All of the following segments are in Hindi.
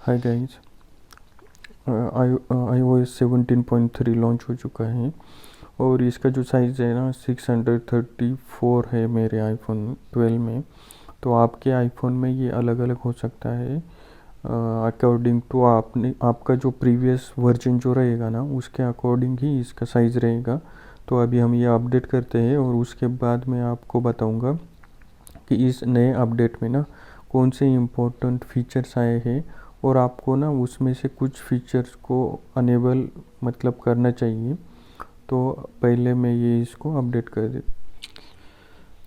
हाय गाइस, iOS 17.3 लॉन्च हो चुका है और इसका जो साइज़ है ना 634 है मेरे आईफोन 12 में। तो आपके आईफोन में ये अलग अलग हो सकता है अकॉर्डिंग टू आपका जो प्रीवियस वर्जन जो रहेगा ना उसके अकॉर्डिंग ही इसका साइज़ रहेगा। तो अभी हम ये अपडेट करते हैं और उसके बाद मैं आपको बताऊंगा कि इस नए अपडेट में ना कौन से इम्पोर्टेंट फीचर्स आए हैं और आपको ना उसमें से कुछ फीचर्स को अनेबल मतलब करना चाहिए। तो पहले मैं ये इसको अपडेट कर दे।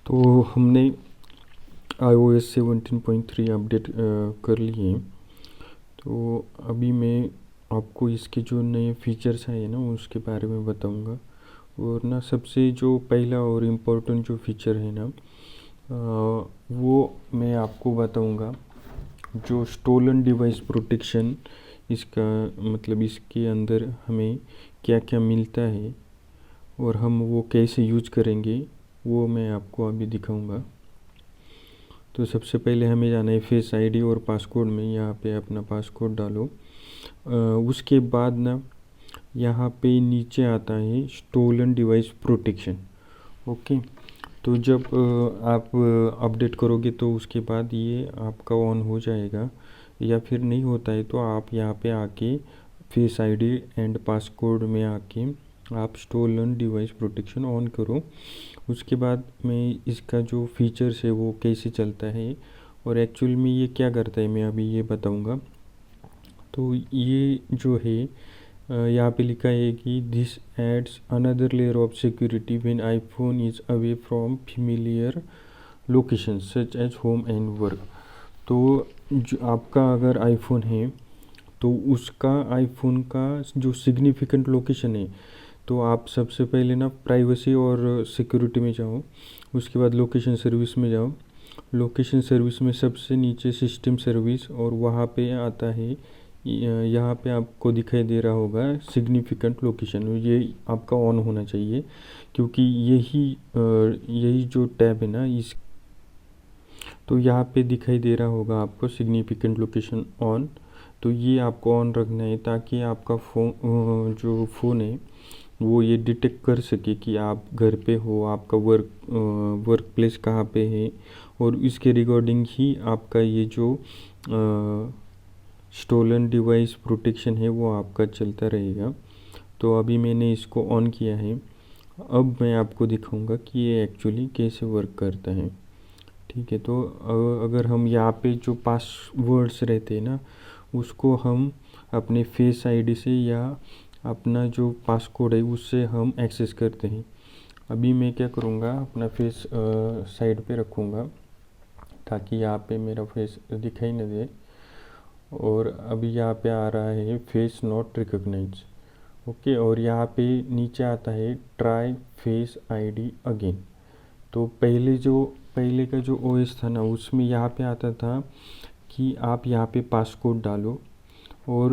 तो हमने iOS 17.3 अपडेट कर लिए हैं। तो अभी मैं आपको इसके जो नए फीचर्स आए ना उसके बारे में बताऊंगा। और ना सबसे जो पहला और इम्पोर्टेंट जो फीचर है ना वो मैं आपको बताऊंगा। जो स्टोलन डिवाइस प्रोटेक्शन, इसका मतलब इसके अंदर हमें क्या क्या मिलता है और हम वो कैसे यूज करेंगे वो मैं आपको अभी दिखाऊंगा। तो सबसे पहले हमें जाना है फेस आईडी और पासकोड में। यहाँ पे अपना पासकोड डालो। उसके बाद ना यहाँ पे नीचे आता है स्टोलन डिवाइस प्रोटेक्शन। ओके, तो जब आप अपडेट करोगे तो उसके बाद ये आपका ऑन हो जाएगा, या फिर नहीं होता है तो आप यहाँ पे आके फेस आईडी एंड पासकोड में आके आप स्टोलन डिवाइस प्रोटेक्शन ऑन करो। उसके बाद मैं इसका जो फीचर्स है वो कैसे चलता है और एक्चुअल में ये क्या करता है मैं अभी ये बताऊंगा। तो ये जो है यहाँ पे लिखा है कि this ads another layer of security when iPhone is away from familiar location such age home and work. तो जो आपका अगर आईफोन है तो उसका आईफोन का जो सिग्निफिकेंट लोकेशन है, तो आप सबसे पहले ना प्राइवेसी और सिक्योरिटी में जाओ। उसके बाद लोकेशन सर्विस में जाओ। लोकेशन सर्विस में सबसे नीचे सिस्टम सर्विस और वहाँ पे आता है, यहाँ पे आपको दिखाई दे रहा होगा सिग्निफिकेंट लोकेशन। ये आपका ऑन होना चाहिए क्योंकि यही जो टैब है ना इस, तो यहाँ पे दिखाई दे रहा होगा आपको सिग्निफिकेंट लोकेशन ऑन। तो ये आपको ऑन रखना है ताकि आपका फ़ोन जो फ़ोन है वो ये डिटेक्ट कर सके कि आप घर पे हो, आपका वर्क प्लेस कहाँ पे है, और इसके रिगार्डिंग ही आपका ये जो स्टोलन डिवाइस प्रोटेक्शन है वो आपका चलता रहेगा। तो अभी मैंने इसको ऑन किया है। अब मैं आपको दिखाऊंगा कि ये एक्चुअली कैसे वर्क करता है। ठीक है, तो अगर हम यहाँ पे जो पासवर्ड्स रहते हैं ना उसको हम अपने फेस आईडी से या अपना जो पासकोड है उससे हम एक्सेस करते हैं। अभी मैं क्या करूँगा, अपना फेस साइड पे रखूँगा ताकि यहाँ पे मेरा फेस दिखाई न दे। और अभी यहाँ पे आ रहा है फेस नॉट रिकॉग्नाइज। ओके, और यहाँ पे नीचे आता है ट्राई फेस आईडी अगेन। तो पहले का जो ओएस था ना उसमें यहाँ पे आता था कि आप यहाँ पे पासकोड डालो। और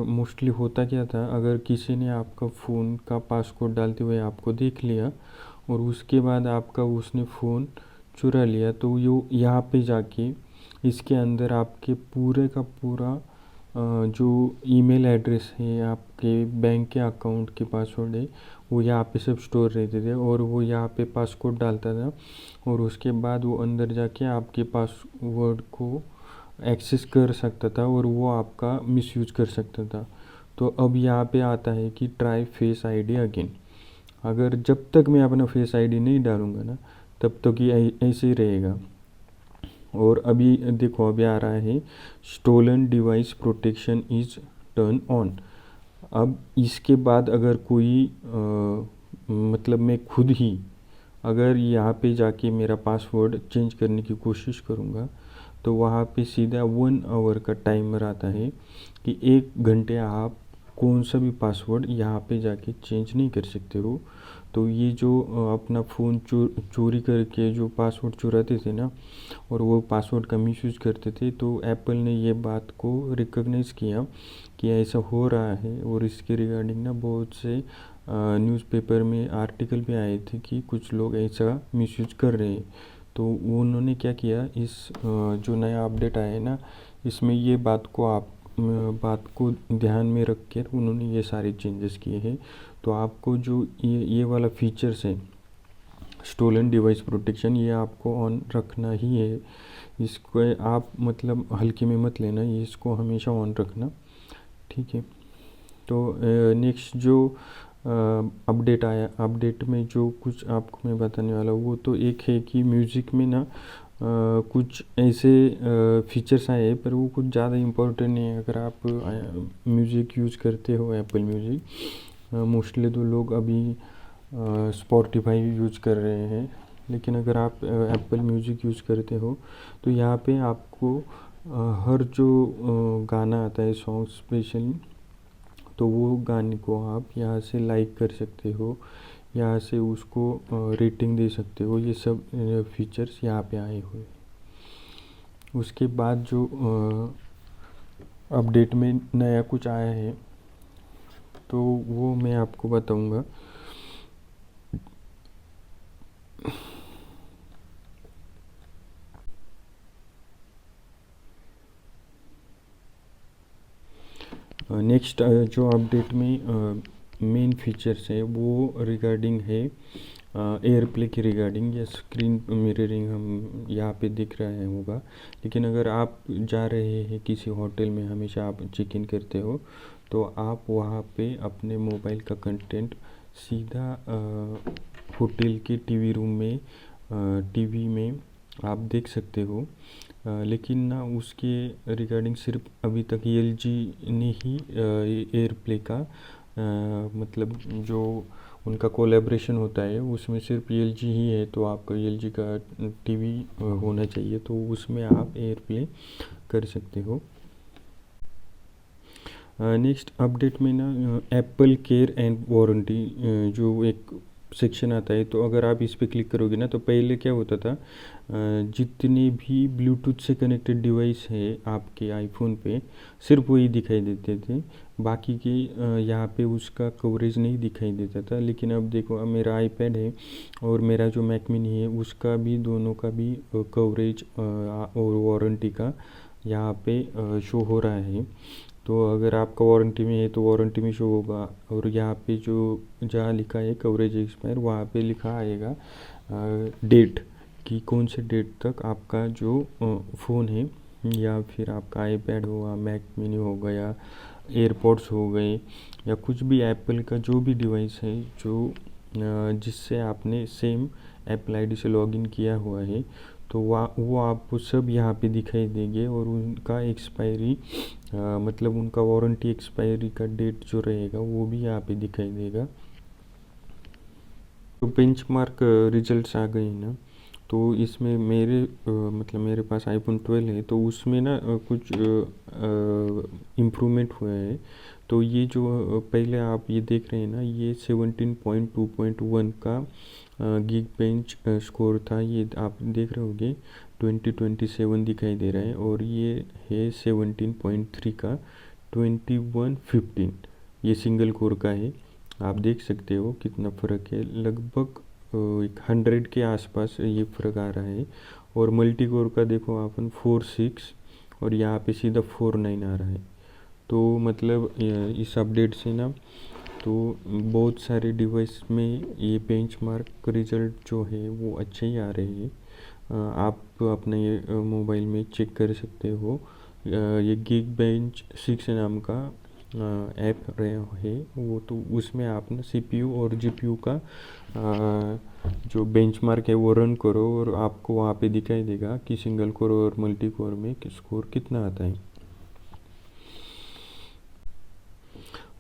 मोस्टली होता क्या था, अगर किसी ने आपका फ़ोन का पासकोड डालते हुए आपको देख लिया और उसके बाद आपका उसने फ़ोन चुरा लिया तो यहाँ पे जाके इसके अंदर आपके पूरे का पूरा जो ईमेल एड्रेस है, आपके बैंक के अकाउंट के पासवर्ड है, वो यहाँ पे सब स्टोर रहते थे और वो यहाँ पे पासकोड डालता था और उसके बाद वो अंदर जाके आपके पासवर्ड को एक्सेस कर सकता था और वो आपका मिसयूज कर सकता था। तो अब यहाँ पे आता है कि ट्राई फेस आईडी अगेन। अगर जब तक मैं अपना फेस आईडी नहीं डालूँगा ना तब तक ये ऐसे ही रहेगा। और अभी देखो अभी आ रहा है stolen device protection is turn on. अब इसके बाद अगर कोई मतलब मैं खुद ही अगर यहाँ पे जाके मेरा पासवर्ड चेंज करने की कोशिश करूँगा तो वहाँ पे सीधा 1 आवर का टाइमर आता है कि 1 घंटे आप कौन सा भी पासवर्ड यहाँ पे जाके चेंज नहीं कर सकते हो। तो ये जो अपना फ़ोन चोरी करके जो पासवर्ड चुराते थे ना और वो पासवर्ड का मिसयूज करते थे, तो एप्पल ने ये बात को रिकॉग्नाइज़ किया कि ऐसा हो रहा है। और इसके रिगार्डिंग ना बहुत से न्यूज़पेपर में आर्टिकल भी आए थे कि कुछ लोग ऐसा मिसयूज कर रहे हैं। तो उन्होंने क्या किया, इस जो नया अपडेट आया है ना इसमें ये बात को आप बात को ध्यान में रख कर उन्होंने ये सारे चेंजेस किए हैं। तो आपको जो ये वाला फीचर्स है स्टोलन डिवाइस प्रोटेक्शन, ये आपको ऑन रखना ही है। इसको आप मतलब हल्के में मत लेना, ये इसको हमेशा ऑन रखना, ठीक है। तो नेक्स्ट जो अपडेट आया, अपडेट में जो कुछ आपको मैं बताने वाला हूँ वो तो एक है कि म्यूज़िक में ना कुछ ऐसे फीचर्स आए हैं, पर वो कुछ ज़्यादा इम्पोर्टेंट नहीं है। अगर आप म्यूज़िक यूज़ करते हो एप्पल म्यूज़िक, मोस्टली तो लोग अभी स्पॉटिफाई यूज़ कर रहे हैं, लेकिन अगर आप एप्पल म्यूज़िक यूज़ करते हो तो यहाँ पे आपको हर जो गाना आता है सॉन्ग स्पेशली, तो वो गाने को आप यहाँ से लाइक कर सकते हो, यहाँ से उसको रेटिंग दे सकते हो। ये सब फीचर्स यहाँ पे आए हुए। उसके बाद जो अपडेट में नया कुछ आया है तो वो मैं आपको बताऊंगा। नेक्स्ट जो अपडेट में मेन फीचर्स है वो रिगार्डिंग है एयर प्ले की रिगार्डिंग। या स्क्रीन मिररिंग हम यहाँ पे दिख रहा है होगा, लेकिन अगर आप जा रहे हैं किसी होटल में, हमेशा आप चेक इन करते हो, तो आप वहाँ पे अपने मोबाइल का कंटेंट सीधा होटल के टीवी रूम में टीवी में आप देख सकते हो। लेकिन ना उसके रिगार्डिंग सिर्फ अभी तक एलजी ने ही एयर प्ले का मतलब जो उनका कोलैबोरेशन होता है उसमें सिर्फ एलजी ही है। तो आपका एलजी का टीवी होना चाहिए, तो उसमें आप एयर प्ले कर सकते हो। नेक्स्ट अपडेट में ना एप्पल केयर एंड वारंटी जो एक सेक्शन आता है, तो अगर आप इस पर क्लिक करोगे ना, तो पहले क्या होता था, जितने भी ब्लूटूथ से कनेक्टेड डिवाइस है आपके आईफोन पे सिर्फ वही दिखाई देते थे, बाकी के यहाँ पे उसका कवरेज नहीं दिखाई देता था। लेकिन अब देखो, अब मेरा आईपैड है और मेरा जो मैक मिनी है उसका भी, दोनों का भी कवरेज और वारंटी का यहाँ पे शो हो रहा है। तो अगर आपका वारंटी में है तो वारंटी में शो होगा, और यहाँ पे जो जहाँ लिखा है कवरेज एक्सपायर, वहाँ पे लिखा आएगा डेट कि कौन से डेट तक आपका जो फ़ोन है, या फिर आपका आईपैड होगा, मैक मिनी हो गया, एयरपॉड्स हो गए, या कुछ भी एप्पल का जो भी डिवाइस है जो जिससे आपने सेम एप्पल आईडी से लॉगिन किया हुआ है, तो वो आपको सब यहाँ पे दिखाई देंगे। और उनका एक्सपायरी मतलब उनका वारंटी एक्सपायरी का डेट जो रहेगा वो भी यहाँ पे दिखाई देगा। तो बेंचमार्क रिजल्ट्स आ गए ना, तो इसमें मेरे मतलब मेरे पास आईफोन 12 है, तो उसमें ना कुछ इम्प्रूवमेंट हुआ है। तो ये जो पहले आप ये देख रहे हैं ना, ये 17.2.1 का गीक बेंच स्कोर था, ये आप देख रहे होंगे 2027 दिखाई दे रहा है, और ये है 17.3 का 2115, ये सिंगल कोर का है। आप देख सकते हो कितना फ़र्क है, लगभग 100 के आसपास ये फ़र्क आ रहा है। और मल्टी कोर का देखो अपन 4.6 और यहाँ पे सीधा 4.9 आ रहा है। तो मतलब इस अपडेट से ना, तो बहुत सारे डिवाइस में ये बेंचमार्क रिज़ल्ट जो है वो अच्छे ही आ रहे हैं। आप अपने ये मोबाइल में चेक कर सकते हो। ये गीक बेंच 6 नाम का ऐप रहा है वो, तो उसमें आप ना सीपीयू और जीपीयू का जो बेंचमार्क है वो रन करो, और आपको वहाँ पे दिखाई देगा कि सिंगल कोर और मल्टी कोर में स्कोर कितना आता है।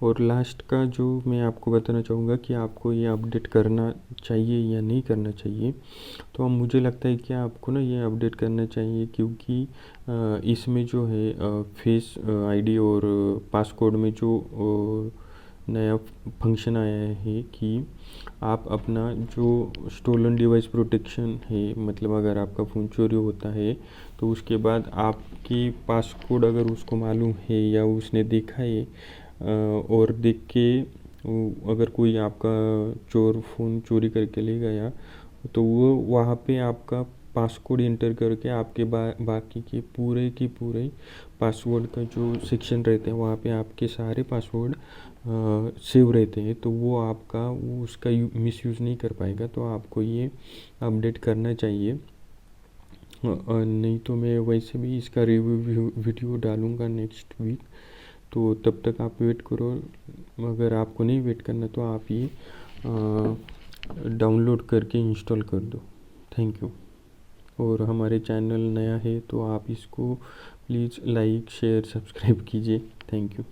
और लास्ट का जो मैं आपको बताना चाहूँगा कि आपको ये अपडेट करना चाहिए या नहीं करना चाहिए, तो मुझे लगता है कि आपको ना ये अपडेट करना चाहिए, क्योंकि इसमें जो है फेस आईडी और पासकोड में जो नया फंक्शन आया है कि आप अपना जो स्टोलन डिवाइस प्रोटेक्शन है, मतलब अगर आपका फ़ोन चोरी होता है तो उसके बाद आपकी पासकोड अगर उसको मालूम है या उसने देखा है और देख के अगर कोई आपका चोर फ़ोन चोरी करके ले गया, तो वो वहाँ पे आपका पासकोड इंटर करके आपके बाकी के पूरे पासवर्ड का जो सेक्शन रहते हैं वहाँ पे आपके सारे पासवर्ड सेव रहते हैं, तो वो आपका उसका मिसयूज़ नहीं कर पाएगा। तो आपको ये अपडेट करना चाहिए। नहीं तो मैं वैसे भी इसका रिव्यू वीडियो डालूँगा नेक्स्ट वीक, तो तब तक आप वेट करो। अगर आपको नहीं वेट करना तो आप ये डाउनलोड करके इंस्टॉल कर दो। Thank you. और हमारे चैनल नया है तो आप इसको प्लीज़ लाइक शेयर सब्सक्राइब कीजिए। Thank you.